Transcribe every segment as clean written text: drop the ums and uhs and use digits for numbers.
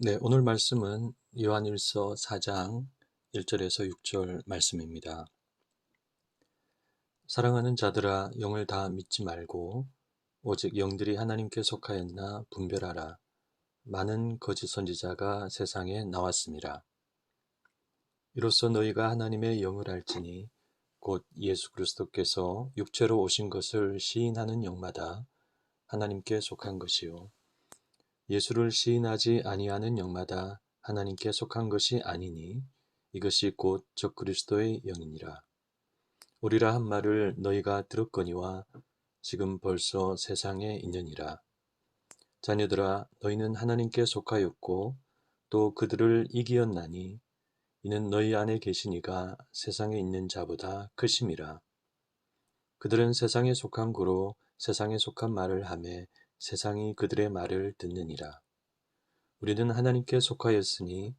네, 오늘 말씀은 요한일서 4장 1절에서 6절 말씀입니다. 사랑하는 자들아, 영을 다 믿지 말고 오직 영들이 하나님께 속하였나 분별하라. 많은 거짓 선지자가 세상에 나왔습니다. 이로써 너희가 하나님의 영을 알지니 곧 예수 그리스도께서 육체로 오신 것을 시인하는 영마다 하나님께 속한 것이요 예수를 시인하지 아니하는 영마다 하나님께 속한 것이 아니니 이것이 곧 적그리스도의 영이니라. 오리라 한 말을 너희가 들었거니와 지금 벌써 세상에 있느니라. 자녀들아, 너희는 하나님께 속하였고 또 그들을 이기었나니 이는 너희 안에 계시니가 세상에 있는 자보다 크심이라. 그들은 세상에 속한 고로 세상에 속한 말을 하매 세상이 그들의 말을 듣느니라. 우리는 하나님께 속하였으니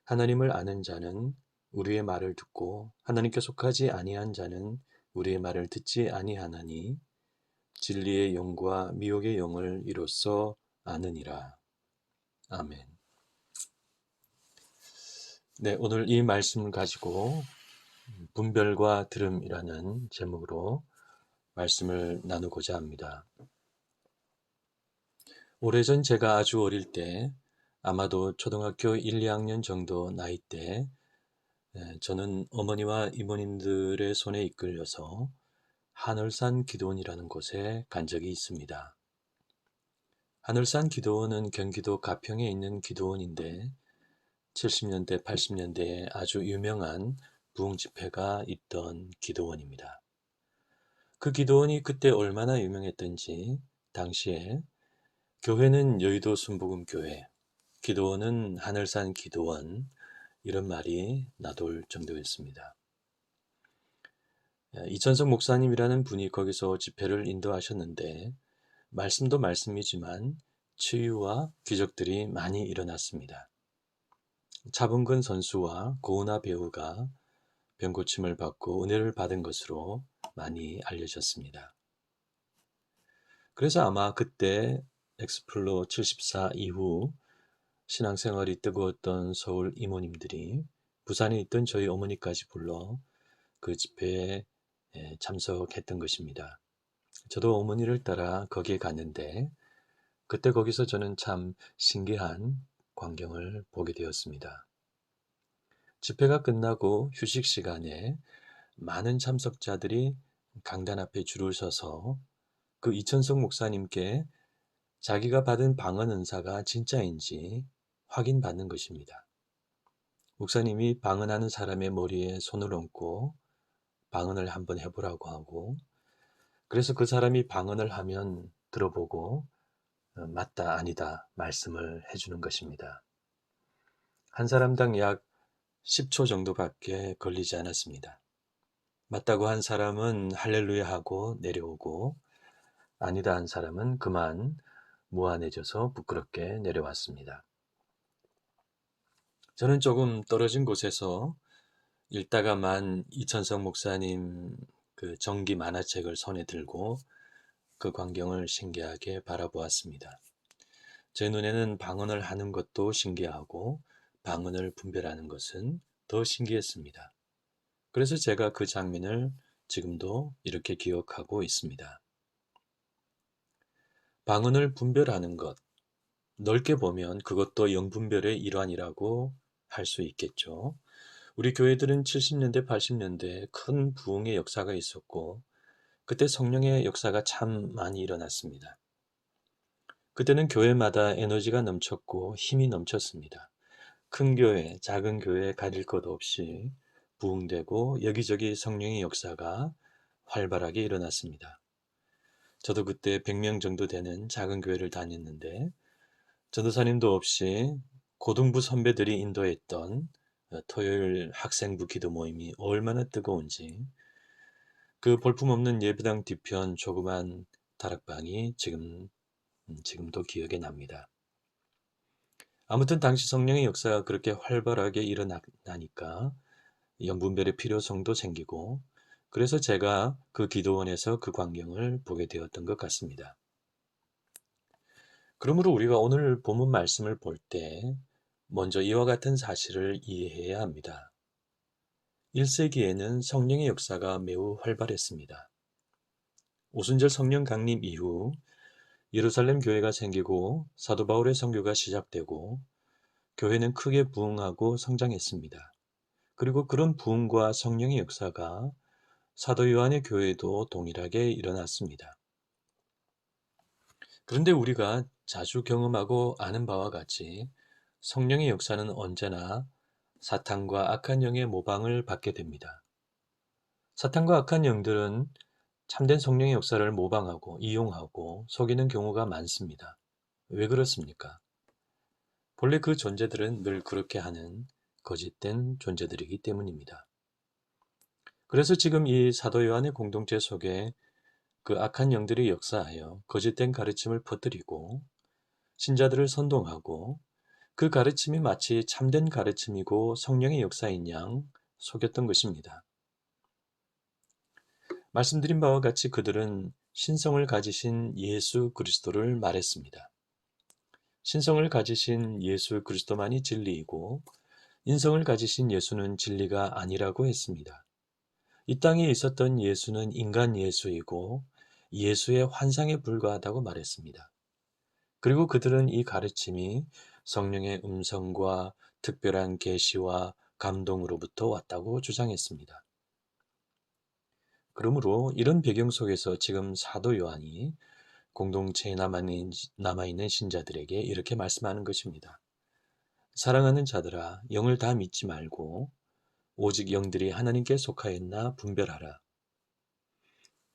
하나님을 아는 자는 우리의 말을 듣고 하나님께 속하지 아니한 자는 우리의 말을 듣지 아니하나니 진리의 영과 미혹의 영을 이로써 아느니라. 아멘. 네, 오늘 이 말씀을 가지고 분별과 들음이라는 제목으로 말씀을 나누고자 합니다. 오래전 제가 아주 어릴 때 아마도 초등학교 1, 2학년 정도 나이 때 저는 어머니와 이모님들의 손에 이끌려서 하늘산 기도원이라는 곳에 간 적이 있습니다. 하늘산 기도원은 경기도 가평에 있는 기도원인데 70년대, 80년대에 아주 유명한 부흥 집회가 있던 기도원입니다. 그 기도원이 그때 얼마나 유명했던지 당시에 교회는 여의도 순복음교회, 기도원은 하늘산 기도원 이런 말이 나돌 정도였습니다. 이천석 목사님이라는 분이 거기서 집회를 인도하셨는데 말씀도 말씀이지만 치유와 기적들이 많이 일어났습니다. 차범근 선수와 고은하 배우가 병고침을 받고 은혜를 받은 것으로 많이 알려졌습니다. 그래서 아마 그때 엑스플로 74 이후 신앙생활이 뜨거웠던 서울 이모님들이 부산에 있던 저희 어머니까지 불러 그 집회에 참석했던 것입니다. 저도 어머니를 따라 거기에 갔는데 그때 거기서 저는 참 신기한 광경을 보게 되었습니다. 집회가 끝나고 휴식 시간에 많은 참석자들이 강단 앞에 줄을 서서 그 이천석 목사님께 자기가 받은 방언 은사가 진짜인지 확인받는 것입니다. 목사님이 방언하는 사람의 머리에 손을 얹고 방언을 한번 해보라고 하고 그래서 그 사람이 방언을 하면 들어보고 맞다 아니다 말씀을 해주는 것입니다. 한 사람당 약 10초 정도밖에 걸리지 않았습니다. 맞다고 한 사람은 할렐루야 하고 내려오고 아니다 한 사람은 그만 무안해져서 부끄럽게 내려왔습니다. 저는 조금 떨어진 곳에서 읽다가만 이천석 목사님 그 정기 만화책을 손에 들고 그 광경을 신기하게 바라보았습니다. 제 눈에는 방언을 하는 것도 신기하고 방언을 분별하는 것은 더 신기했습니다. 그래서 제가 그 장면을 지금도 이렇게 기억하고 있습니다. 방언을 분별하는 것, 넓게 보면 그것도 영분별의 일환이라고 할 수 있겠죠. 우리 교회들은 70년대, 80년대 큰 부흥의 역사가 있었고 그때 성령의 역사가 참 많이 일어났습니다. 그때는 교회마다 에너지가 넘쳤고 힘이 넘쳤습니다. 큰 교회, 작은 교회 가릴 것 없이 부흥되고 여기저기 성령의 역사가 활발하게 일어났습니다. 저도 그때 100명 정도 되는 작은 교회를 다녔는데 전도사님도 없이 고등부 선배들이 인도했던 토요일 학생부 기도 모임이 얼마나 뜨거운지 그 볼품없는 예배당 뒤편 조그만 다락방이 지금도 기억에 납니다. 아무튼 당시 성령의 역사가 그렇게 활발하게 일어나니까 영분별의 필요성도 생기고 그래서 제가 그 기도원에서 그 광경을 보게 되었던 것 같습니다. 그러므로 우리가 오늘 본문 말씀을 볼 때 먼저 이와 같은 사실을 이해해야 합니다. 1세기에는 성령의 역사가 매우 활발했습니다. 오순절 성령 강림 이후 예루살렘 교회가 생기고 사도 바울의 선교가 시작되고 교회는 크게 부흥하고 성장했습니다. 그리고 그런 부흥과 성령의 역사가 사도 요한의 교회에도 동일하게 일어났습니다. 그런데 우리가 자주 경험하고 아는 바와 같이 성령의 역사는 언제나 사탄과 악한 영의 모방을 받게 됩니다. 사탄과 악한 영들은 참된 성령의 역사를 모방하고 이용하고 속이는 경우가 많습니다. 왜 그렇습니까? 본래 그 존재들은 늘 그렇게 하는 거짓된 존재들이기 때문입니다. 그래서 지금 이 사도 요한의 공동체 속에 그 악한 영들이 역사하여 거짓된 가르침을 퍼뜨리고 신자들을 선동하고 그 가르침이 마치 참된 가르침이고 성령의 역사인 양 속였던 것입니다. 말씀드린 바와 같이 그들은 신성을 가지신 예수 그리스도를 말했습니다. 신성을 가지신 예수 그리스도만이 진리이고 인성을 가지신 예수는 진리가 아니라고 했습니다. 이 땅에 있었던 예수는 인간 예수이고 예수의 환상에 불과하다고 말했습니다. 그리고 그들은 이 가르침이 성령의 음성과 특별한 계시와 감동으로부터 왔다고 주장했습니다. 그러므로 이런 배경 속에서 지금 사도 요한이 공동체에 남아있는 신자들에게 이렇게 말씀하는 것입니다. 사랑하는 자들아, 영을 다 믿지 말고 오직 영들이 하나님께 속하였나 분별하라.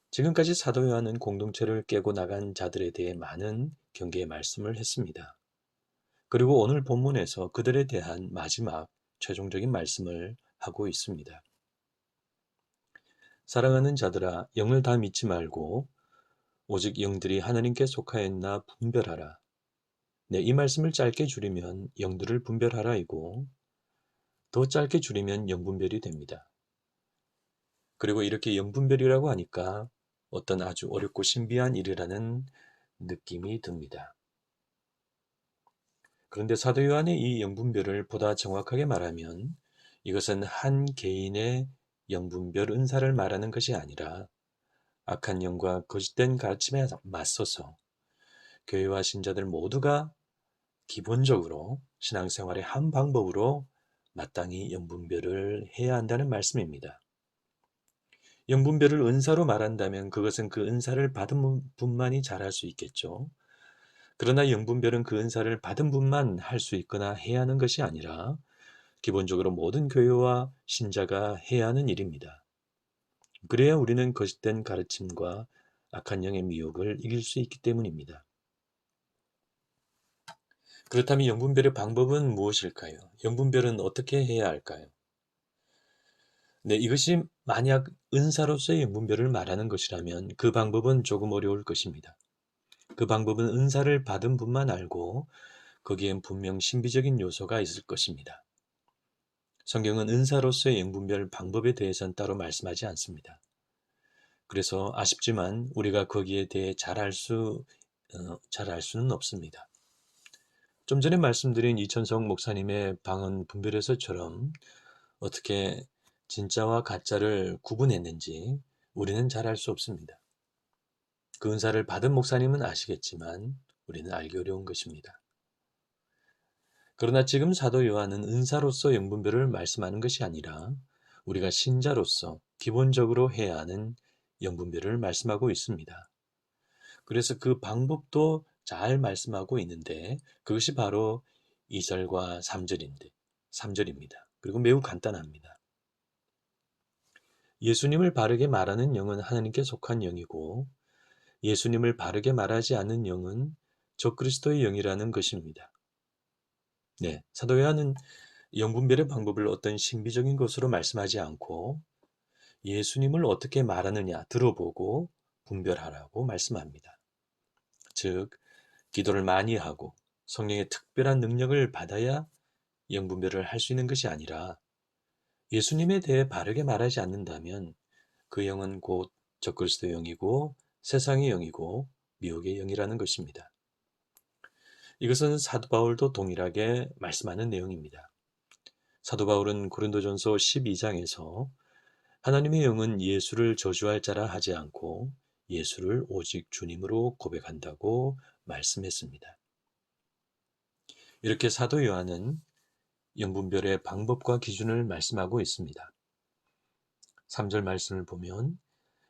지금까지 사도 요한은 공동체를 깨고 나간 자들에 대해 많은 경계의 말씀을 했습니다. 그리고 오늘 본문에서 그들에 대한 마지막 최종적인 말씀을 하고 있습니다. 사랑하는 자들아, 영을 다 믿지 말고 오직 영들이 하나님께 속하였나 분별하라. 네, 이 말씀을 짧게 줄이면 영들을 분별하라이고 더 짧게 줄이면 영분별이 됩니다. 그리고 이렇게 영분별이라고 하니까 어떤 아주 어렵고 신비한 일이라는 느낌이 듭니다. 그런데 사도 요한의 이 영분별을 보다 정확하게 말하면 이것은 한 개인의 영분별 은사를 말하는 것이 아니라 악한 영과 거짓된 가르침에 맞서서 교회와 신자들 모두가 기본적으로 신앙생활의 한 방법으로 마땅히 영분별을 해야 한다는 말씀입니다. 영분별을 은사로 말한다면 그것은 그 은사를 받은 분만이 잘할 수 있겠죠. 그러나 영분별은 그 은사를 받은 분만 할 수 있거나 해야 하는 것이 아니라 기본적으로 모든 교회와 신자가 해야 하는 일입니다. 그래야 우리는 거짓된 가르침과 악한 영의 미혹을 이길 수 있기 때문입니다. 그렇다면 영분별의 방법은 무엇일까요? 영분별은 어떻게 해야 할까요? 네, 이것이 만약 은사로서의 영분별을 말하는 것이라면 그 방법은 조금 어려울 것입니다. 그 방법은 은사를 받은 분만 알고 거기엔 분명 신비적인 요소가 있을 것입니다. 성경은 은사로서의 영분별 방법에 대해서는 따로 말씀하지 않습니다. 그래서 아쉽지만 우리가 거기에 대해 잘 알 수는 없습니다. 좀 전에 말씀드린 이천성 목사님의 방언 분별에서처럼 어떻게 진짜와 가짜를 구분했는지 우리는 잘 알 수 없습니다. 그 은사를 받은 목사님은 아시겠지만 우리는 알기 어려운 것입니다. 그러나 지금 사도 요한은 은사로서 영분별을 말씀하는 것이 아니라 우리가 신자로서 기본적으로 해야 하는 영분별을 말씀하고 있습니다. 그래서 그 방법도 잘 말씀하고 있는데 그것이 바로 2절과 3절입니다. 그리고 매우 간단합니다. 예수님을 바르게 말하는 영은 하나님께 속한 영이고 예수님을 바르게 말하지 않는 영은 적그리스도의 영이라는 것입니다. 네, 사도 요한은 영분별의 방법을 어떤 신비적인 것으로 말씀하지 않고 예수님을 어떻게 말하느냐 들어보고 분별하라고 말씀합니다. 즉, 기도를 많이 하고 성령의 특별한 능력을 받아야 영분별을 할 수 있는 것이 아니라 예수님에 대해 바르게 말하지 않는다면 그 영은 곧 적그리스도 영이고 세상의 영이고 미혹의 영이라는 것입니다. 이것은 사도 바울도 동일하게 말씀하는 내용입니다. 사도 바울은 고린도전서 12장에서 하나님의 영은 예수를 저주할 자라 하지 않고 예수를 오직 주님으로 고백한다고 말씀했습니다. 이렇게 사도 요한은 영분별의 방법과 기준을 말씀하고 있습니다. 3절 말씀을 보면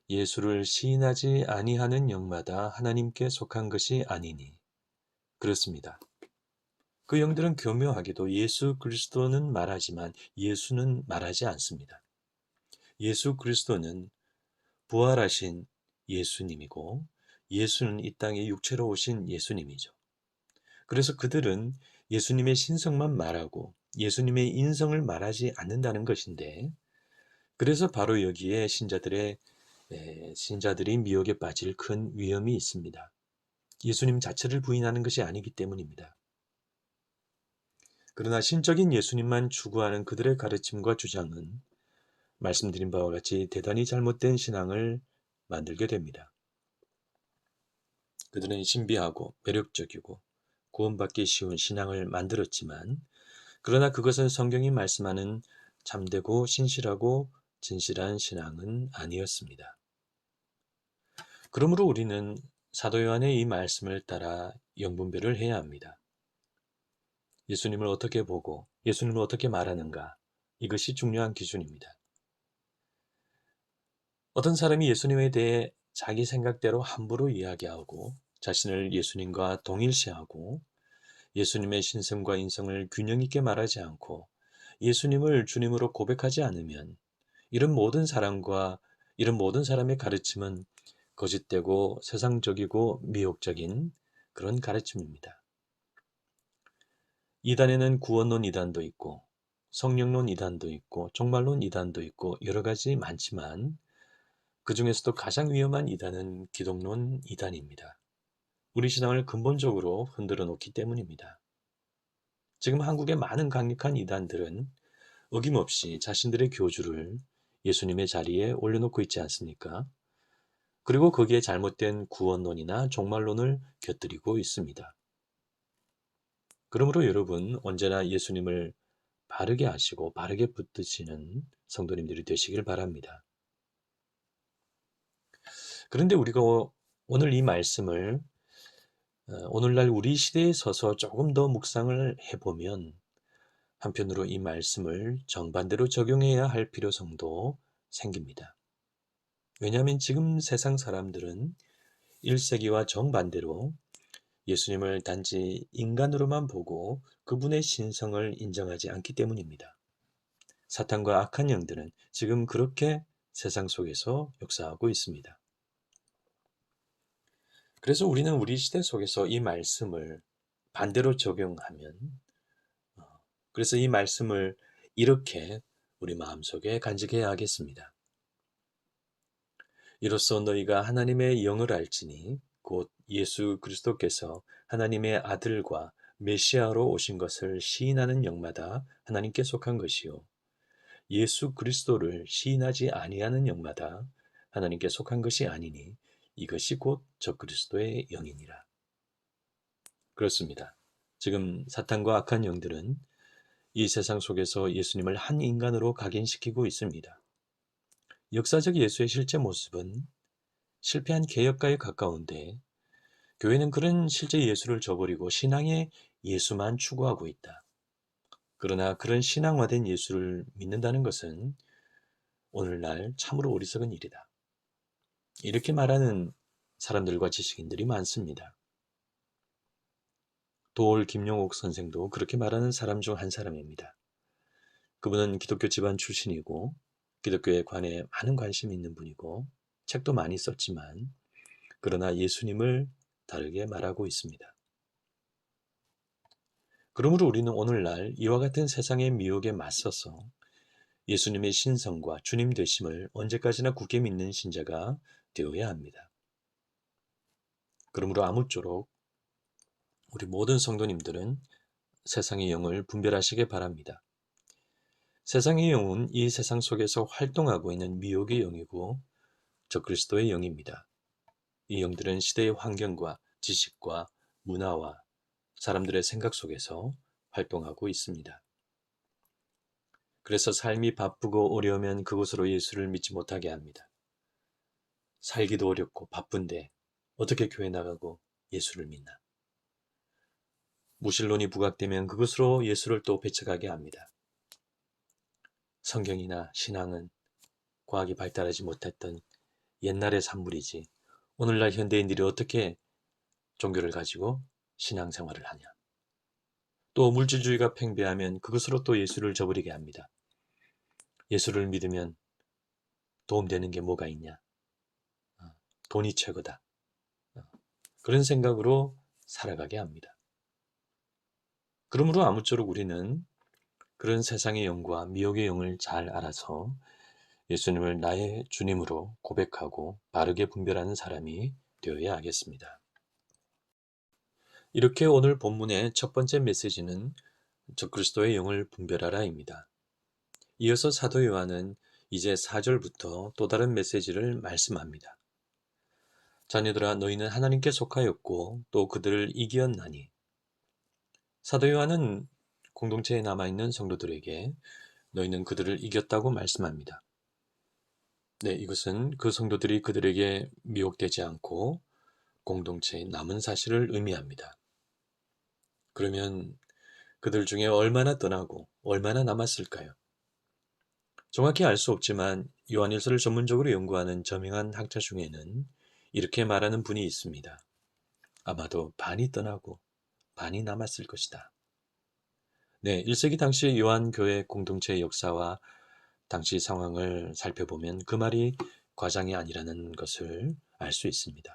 예수를 시인하지 아니하는 영마다 하나님께 속한 것이 아니니 그렇습니다. 그 영들은 교묘하게도 예수 그리스도는 말하지만 예수는 말하지 않습니다. 예수 그리스도는 부활하신 예수님이고 예수는 이 땅에 육체로 오신 예수님이죠. 그래서 그들은 예수님의 신성만 말하고 예수님의 인성을 말하지 않는다는 것인데, 그래서 바로 여기에 신자들이 미혹에 빠질 큰 위험이 있습니다. 예수님 자체를 부인하는 것이 아니기 때문입니다. 그러나 신적인 예수님만 추구하는 그들의 가르침과 주장은 말씀드린 바와 같이 대단히 잘못된 신앙을 만들게 됩니다. 그들은 신비하고 매력적이고 구원받기 쉬운 신앙을 만들었지만, 그러나 그것은 성경이 말씀하는 참되고 신실하고 진실한 신앙은 아니었습니다. 그러므로 우리는 사도 요한의 이 말씀을 따라 영분별을 해야 합니다. 예수님을 어떻게 보고 예수님을 어떻게 말하는가, 이것이 중요한 기준입니다. 어떤 사람이 예수님에 대해 자기 생각대로 함부로 이야기하고 자신을 예수님과 동일시하고 예수님의 신성과 인성을 균형 있게 말하지 않고 예수님을 주님으로 고백하지 않으면 이런 모든 사람의 가르침은 거짓되고 세상적이고 미혹적인 그런 가르침입니다. 이단에는 구원론 이단도 있고 성령론 이단도 있고 종말론 이단도 있고 여러 가지 많지만, 그 중에서도 가장 위험한 이단은 기독론 이단입니다. 우리 신앙을 근본적으로 흔들어 놓기 때문입니다. 지금 한국의 많은 강력한 이단들은 어김없이 자신들의 교주를 예수님의 자리에 올려놓고 있지 않습니까? 그리고 거기에 잘못된 구원론이나 종말론을 곁들이고 있습니다. 그러므로 여러분, 언제나 예수님을 바르게 아시고 바르게 붙드시는 성도님들이 되시길 바랍니다. 그런데 우리가 오늘 이 말씀을 오늘날 우리 시대에 서서 조금 더 묵상을 해보면 한편으로 이 말씀을 정반대로 적용해야 할 필요성도 생깁니다. 왜냐하면 지금 세상 사람들은 1세기와 정반대로 예수님을 단지 인간으로만 보고 그분의 신성을 인정하지 않기 때문입니다. 사탄과 악한 영들은 지금 그렇게 세상 속에서 역사하고 있습니다. 그래서 우리는 우리 시대 속에서 이 말씀을 반대로 적용하면, 그래서 이 말씀을 이렇게 우리 마음속에 간직해야 하겠습니다. 이로써 너희가 하나님의 영을 알지니 곧 예수 그리스도께서 하나님의 아들과 메시아로 오신 것을 시인하는 영마다 하나님께 속한 것이요 예수 그리스도를 시인하지 아니하는 영마다 하나님께 속한 것이 아니니 이것이 곧 적그리스도의 영이니라. 그렇습니다. 지금 사탄과 악한 영들은 이 세상 속에서 예수님을 한 인간으로 각인시키고 있습니다. 역사적 예수의 실제 모습은 실패한 개혁가에 가까운데, 교회는 그런 실제 예수를 저버리고 신앙의 예수만 추구하고 있다. 그러나 그런 신앙화된 예수를 믿는다는 것은 오늘날 참으로 어리석은 일이다. 이렇게 말하는 사람들과 지식인들이 많습니다. 도올 김용옥 선생도 그렇게 말하는 사람 중 한 사람입니다. 그분은 기독교 집안 출신이고 기독교에 관해 많은 관심이 있는 분이고 책도 많이 썼지만, 그러나 예수님을 다르게 말하고 있습니다. 그러므로 우리는 오늘날 이와 같은 세상의 미혹에 맞서서 예수님의 신성과 주님 되심을 언제까지나 굳게 믿는 신자가 되어야 합니다. 그러므로 아무쪼록 우리 모든 성도님들은 세상의 영을 분별하시기 바랍니다. 세상의 영은 이 세상 속에서 활동하고 있는 미혹의 영이고 적그리스도의 영입니다. 이 영들은 시대의 환경과 지식과 문화와 사람들의 생각 속에서 활동하고 있습니다. 그래서 삶이 바쁘고 어려우면 그곳으로 예수를 믿지 못하게 합니다. 살기도 어렵고 바쁜데 어떻게 교회 나가고 예수를 믿나? 무신론이 부각되면 그것으로 예수를 또 배척하게 합니다. 성경이나 신앙은 과학이 발달하지 못했던 옛날의 산물이지 오늘날 현대인들이 어떻게 종교를 가지고 신앙생활을 하냐. 또 물질주의가 팽배하면 그것으로 또 예수를 저버리게 합니다. 예수를 믿으면 도움되는 게 뭐가 있냐. 돈이 최고다. 그런 생각으로 살아가게 합니다. 그러므로 아무쪼록 우리는 그런 세상의 영과 미혹의 영을 잘 알아서 예수님을 나의 주님으로 고백하고 바르게 분별하는 사람이 되어야 하겠습니다. 이렇게 오늘 본문의 첫 번째 메시지는 적그리스도의 영을 분별하라입니다. 이어서 사도 요한은 이제 4절부터 또 다른 메시지를 말씀합니다. 자녀들아 너희는 하나님께 속하였고 또 그들을 이기었나니. 사도 요한은 공동체에 남아있는 성도들에게 너희는 그들을 이겼다고 말씀합니다. 네, 이것은 그 성도들이 그들에게 미혹되지 않고 공동체에 남은 사실을 의미합니다. 그러면 그들 중에 얼마나 떠나고 얼마나 남았을까요? 정확히 알 수 없지만 요한일서를 전문적으로 연구하는 저명한 학자 중에는 이렇게 말하는 분이 있습니다. 아마도 반이 떠나고 반이 남았을 것이다. 네, 1세기 당시 요한교회 공동체의 역사와 당시 상황을 살펴보면 그 말이 과장이 아니라는 것을 알 수 있습니다.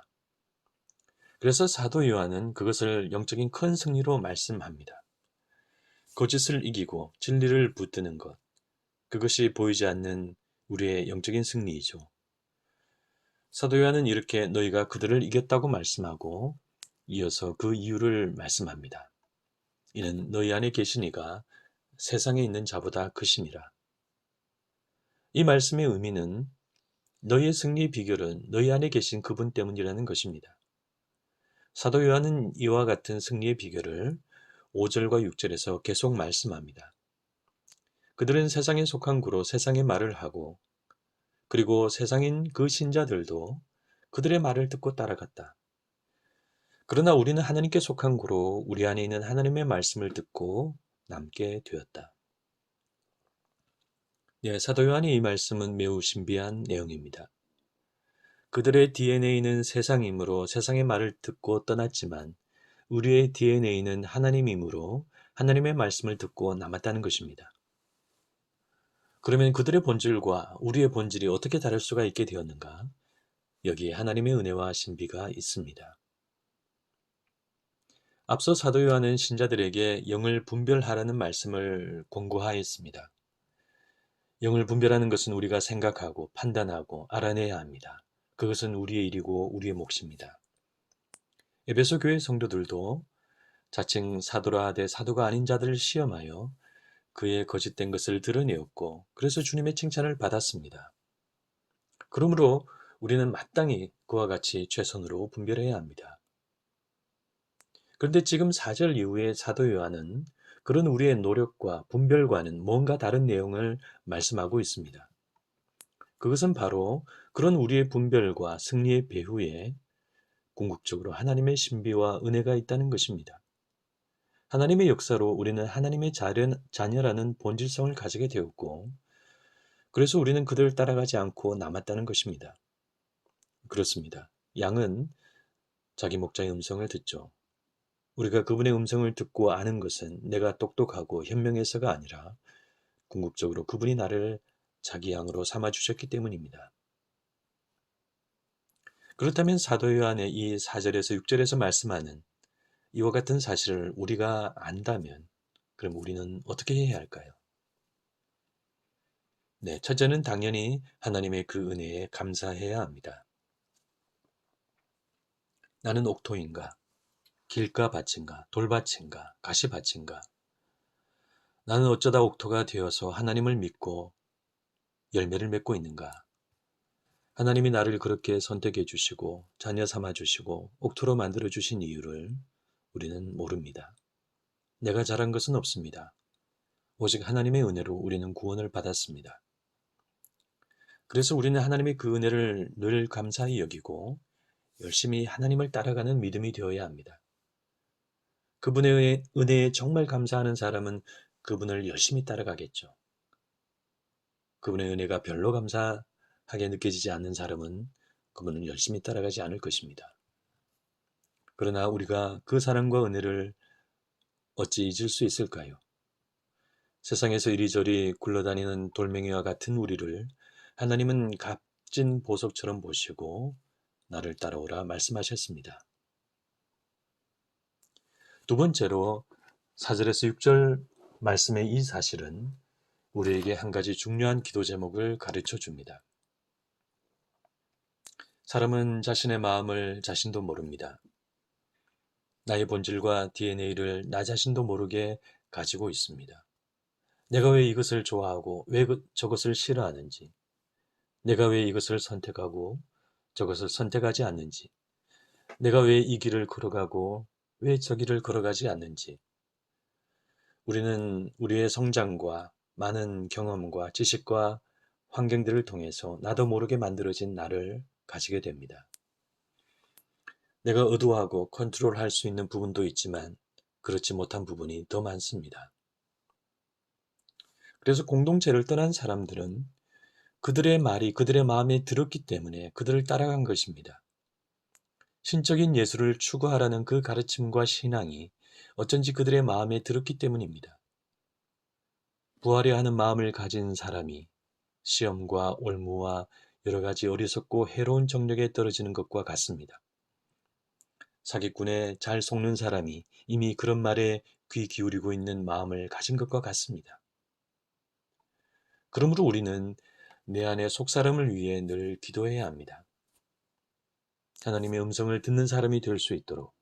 그래서 사도 요한은 그것을 영적인 큰 승리로 말씀합니다. 거짓을 이기고 진리를 붙드는 것, 그것이 보이지 않는 우리의 영적인 승리이죠. 사도 요한은 이렇게 너희가 그들을 이겼다고 말씀하고 이어서 그 이유를 말씀합니다. 이는 너희 안에 계시니가 세상에 있는 자보다 크심이라. 이 말씀의 의미는 너희의 승리의 비결은 너희 안에 계신 그분 때문이라는 것입니다. 사도 요한은 이와 같은 승리의 비결을 5절과 6절에서 계속 말씀합니다. 그들은 세상에 속한 구로 세상의 말을 하고 그리고 세상인 그 신자들도 그들의 말을 듣고 따라갔다. 그러나 우리는 하나님께 속한 구로 우리 안에 있는 하나님의 말씀을 듣고 남게 되었다. 네, 사도 요한의 이 말씀은 매우 신비한 내용입니다. 그들의 DNA는 세상이므로 세상의 말을 듣고 떠났지만 우리의 DNA는 하나님이므로 하나님의 말씀을 듣고 남았다는 것입니다. 그러면 그들의 본질과 우리의 본질이 어떻게 다를 수가 있게 되었는가? 여기에 하나님의 은혜와 신비가 있습니다. 앞서 사도 요한은 신자들에게 영을 분별하라는 말씀을 권고하였습니다. 영을 분별하는 것은 우리가 생각하고 판단하고 알아내야 합니다. 그것은 우리의 일이고 우리의 몫입니다. 에베소 교회 성도들도 자칭 사도라 하되 사도가 아닌 자들을 시험하여 그의 거짓된 것을 드러내었고 그래서 주님의 칭찬을 받았습니다. 그러므로 우리는 마땅히 그와 같이 최선으로 분별해야 합니다. 그런데 지금 4절 이후에 사도 요한은 그런 우리의 노력과 분별과는 뭔가 다른 내용을 말씀하고 있습니다. 그것은 바로 그런 우리의 분별과 승리의 배후에 궁극적으로 하나님의 신비와 은혜가 있다는 것입니다. 하나님의 역사로 우리는 하나님의 자녀라는 본질성을 가지게 되었고 그래서 우리는 그들을 따라가지 않고 남았다는 것입니다. 그렇습니다. 양은 자기 목자의 음성을 듣죠. 우리가 그분의 음성을 듣고 아는 것은 내가 똑똑하고 현명해서가 아니라 궁극적으로 그분이 나를 자기 양으로 삼아주셨기 때문입니다. 그렇다면 사도 요한의 이 4절에서 6절에서 말씀하는 이와 같은 사실을 우리가 안다면 그럼 우리는 어떻게 해야 할까요? 네, 첫째는 당연히 하나님의 그 은혜에 감사해야 합니다. 나는 옥토인가? 길가밭인가? 돌밭인가? 가시밭인가? 나는 어쩌다 옥토가 되어서 하나님을 믿고 열매를 맺고 있는가? 하나님이 나를 그렇게 선택해 주시고 자녀 삼아 주시고 옥토로 만들어 주신 이유를 우리는 모릅니다. 내가 잘한 것은 없습니다. 오직 하나님의 은혜로 우리는 구원을 받았습니다. 그래서 우리는 하나님의 그 은혜를 늘 감사히 여기고 열심히 하나님을 따라가는 믿음이 되어야 합니다. 그분의 은혜에 정말 감사하는 사람은 그분을 열심히 따라가겠죠. 그분의 은혜가 별로 감사하게 느껴지지 않는 사람은 그분은 열심히 따라가지 않을 것입니다. 그러나 우리가 그 사랑과 은혜를 어찌 잊을 수 있을까요? 세상에서 이리저리 굴러다니는 돌멩이와 같은 우리를 하나님은 값진 보석처럼 보시고 나를 따라오라 말씀하셨습니다. 두 번째로 4절에서 6절 말씀의 이 사실은 우리에게 한 가지 중요한 기도 제목을 가르쳐 줍니다. 사람은 자신의 마음을 자신도 모릅니다. 나의 본질과 DNA를 나 자신도 모르게 가지고 있습니다. 내가 왜 이것을 좋아하고 왜 저것을 싫어하는지, 내가 왜 이것을 선택하고 저것을 선택하지 않는지, 내가 왜 이 길을 걸어가고 왜 저 길을 걸어가지 않는지, 우리는 우리의 성장과 많은 경험과 지식과 환경들을 통해서 나도 모르게 만들어진 나를 가지게 됩니다. 내가 의도하고 컨트롤할 수 있는 부분도 있지만 그렇지 못한 부분이 더 많습니다. 그래서 공동체를 떠난 사람들은 그들의 말이 그들의 마음에 들었기 때문에 그들을 따라간 것입니다. 신적인 예수를 추구하라는 그 가르침과 신앙이 어쩐지 그들의 마음에 들었기 때문입니다. 부하려 하는 마음을 가진 사람이 시험과 올무와 여러 가지 어리석고 해로운 정력에 떨어지는 것과 같습니다. 사기꾼에 잘 속는 사람이 이미 그런 말에 귀 기울이고 있는 마음을 가진 것과 같습니다. 그러므로 우리는 내 안의 속사람을 위해 늘 기도해야 합니다. 하나님의 음성을 듣는 사람이 될 수 있도록,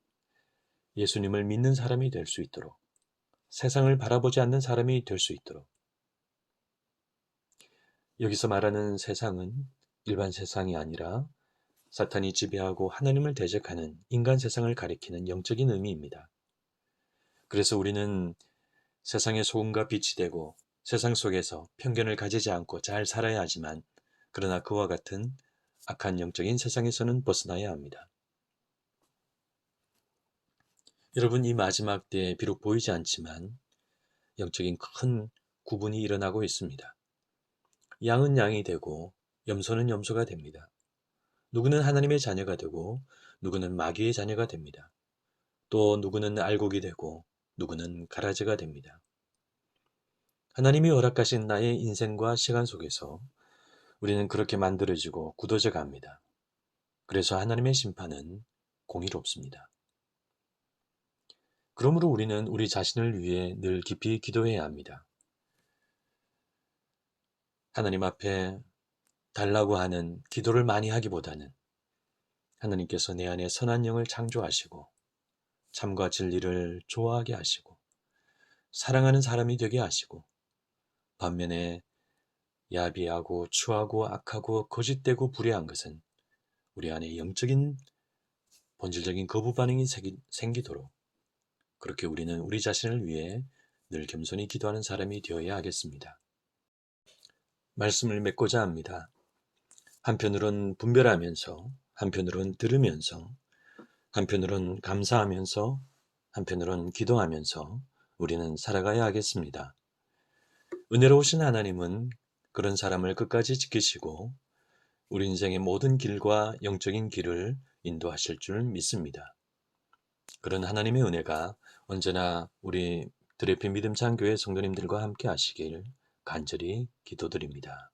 예수님을 믿는 사람이 될 수 있도록, 세상을 바라보지 않는 사람이 될 수 있도록. 여기서 말하는 세상은 일반 세상이 아니라 사탄이 지배하고 하나님을 대적하는 인간 세상을 가리키는 영적인 의미입니다. 그래서 우리는 세상의 소금과 빛이 되고 세상 속에서 편견을 가지지 않고 잘 살아야 하지만 그러나 그와 같은 악한 영적인 세상에서는 벗어나야 합니다. 여러분, 이 마지막 때에 비록 보이지 않지만 영적인 큰 구분이 일어나고 있습니다. 양은 양이 되고 염소는 염소가 됩니다. 누구는 하나님의 자녀가 되고 누구는 마귀의 자녀가 됩니다. 또 누구는 알곡이 되고 누구는 가라지가 됩니다. 하나님이 허락하신 나의 인생과 시간 속에서 우리는 그렇게 만들어지고 굳어져 갑니다. 그래서 하나님의 심판은 공의롭습니다. 그러므로 우리는 우리 자신을 위해 늘 깊이 기도해야 합니다. 하나님 앞에 달라고 하는 기도를 많이 하기보다는 하나님께서 내 안에 선한 영을 창조하시고 참과 진리를 좋아하게 하시고 사랑하는 사람이 되게 하시고 반면에 야비하고 추하고 악하고 거짓되고 불의한 것은 우리 안에 영적인 본질적인 거부 반응이 생기도록 그렇게 우리는 우리 자신을 위해 늘 겸손히 기도하는 사람이 되어야 하겠습니다. 말씀을 맺고자 합니다. 한편으론 분별하면서, 한편으론 들으면서, 한편으론 감사하면서, 한편으론 기도하면서 우리는 살아가야 하겠습니다. 은혜로우신 하나님은 그런 사람을 끝까지 지키시고 우리 인생의 모든 길과 영적인 길을 인도하실 줄 믿습니다. 그런 하나님의 은혜가 언제나 우리 드레핀 믿음찬 교회 성도님들과 함께 하시길 간절히 기도드립니다.